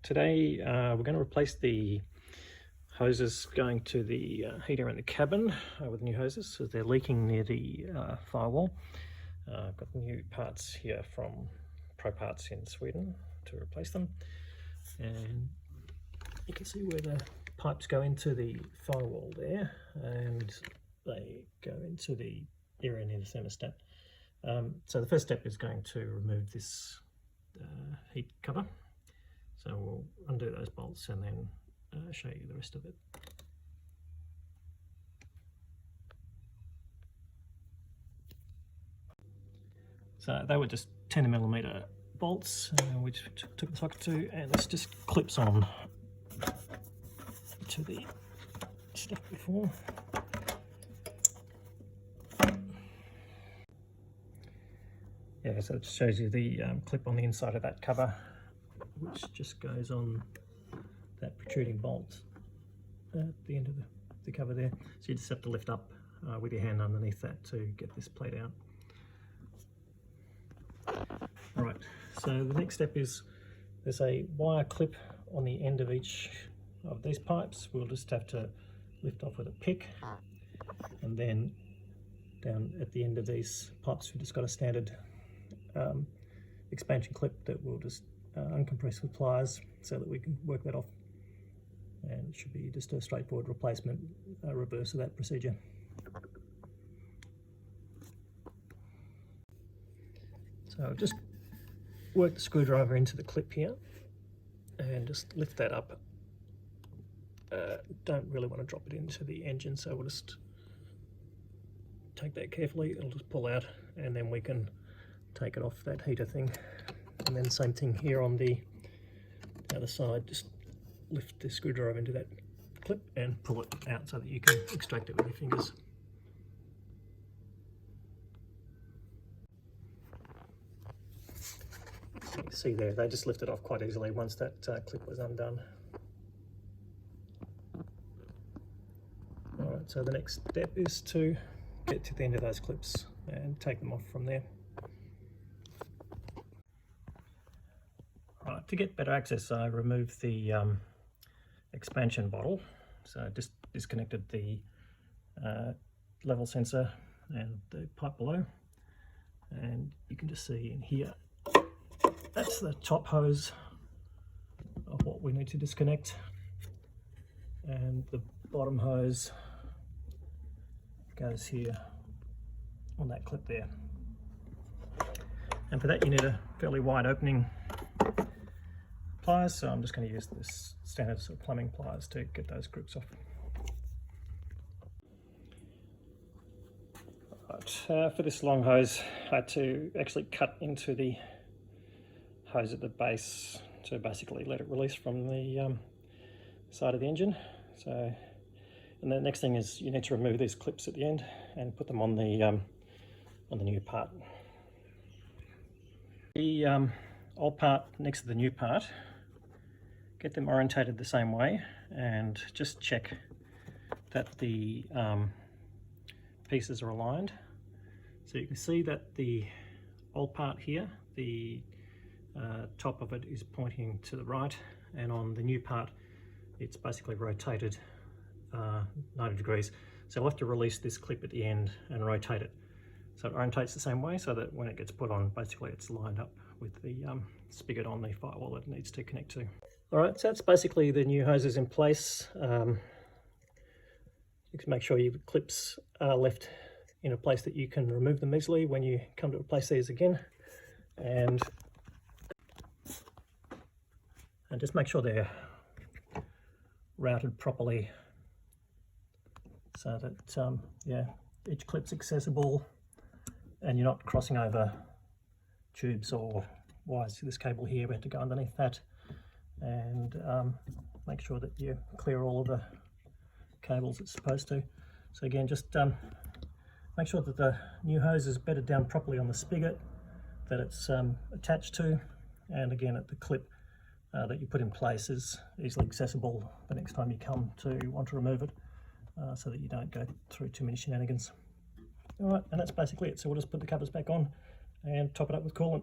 Today we're going to replace the hoses going to the heater in the cabin with new hoses, so they're leaking near the firewall. I've got new parts here from Pro Parts in Sweden to replace them, and you can see where the pipes go into the firewall there, and they go into the area near the thermostat. So the first step is going to remove this heat cover. So we'll undo those bolts and then show you the rest of it. So they were just 10mm bolts, which took the socket to, and this just clips on to the stuff before. Yeah, so it shows you the clip on the inside of that cover, which just goes on that protruding bolt at the end of the cover there. So you just have to lift up with your hand underneath that to get this plate out. Alright, so the next step is there's a wire clip on the end of each of these pipes. We'll just have to lift off with a pick, and then down at the end of these pipes we've just got a standard expansion clip that we'll just uncompress with pliers so that we can work that off, and it should be just a straightforward replacement, reverse of that procedure. So I'll just work the screwdriver into the clip here and just lift that up. Don't really want to drop it into the engine, so we'll just take that carefully. It'll just pull out, and then we can take it off that heater thing. And then same thing here on the other side, just lift the screwdriver into that clip and pull it out so that you can extract it with your fingers. You can see there, they just lifted off quite easily once that clip was undone. Alright, so the next step is to get to the end of those clips and take them off from there. Right, to get better access, I removed the expansion bottle. So just disconnected the level sensor and the pipe below, and you can just see in here, that's the top hose of what we need to disconnect, and the bottom hose goes here on that clip there. And for that you need a fairly wide opening pliers, so I'm just going to use this standard sort of plumbing pliers to get those groups off. Right, for this long hose I had to actually cut into the hose at the base to basically let it release from the side of the engine. So, and the next thing is you need to remove these clips at the end and put them on the new part. The old part next to the new part, get them orientated the same way, and just check that the pieces are aligned. So you can see that the old part here, the top of it is pointing to the right, and on the new part it's basically rotated 90 degrees. So we'll have to release this clip at the end and rotate it so it orientates the same way, so that when it gets put on, basically it's lined up with the spigot on the firewall that it needs to connect to. Alright, so that's basically the new hoses in place. You can make sure your clips are left in a place that you can remove them easily when you come to replace these again, and just make sure they're routed properly so that yeah, each clip's accessible and you're not crossing over tubes or wires. This cable here, we have to go underneath that, and make sure that you clear all of the cables it's supposed to. So again, just make sure that the new hose is bedded down properly on the spigot that it's attached to, and again at the clip that you put in place is easily accessible the next time you come to want to remove it, so that you don't go through too many shenanigans. Alright, and that's basically it. So we'll just put the covers back on and top it up with coolant.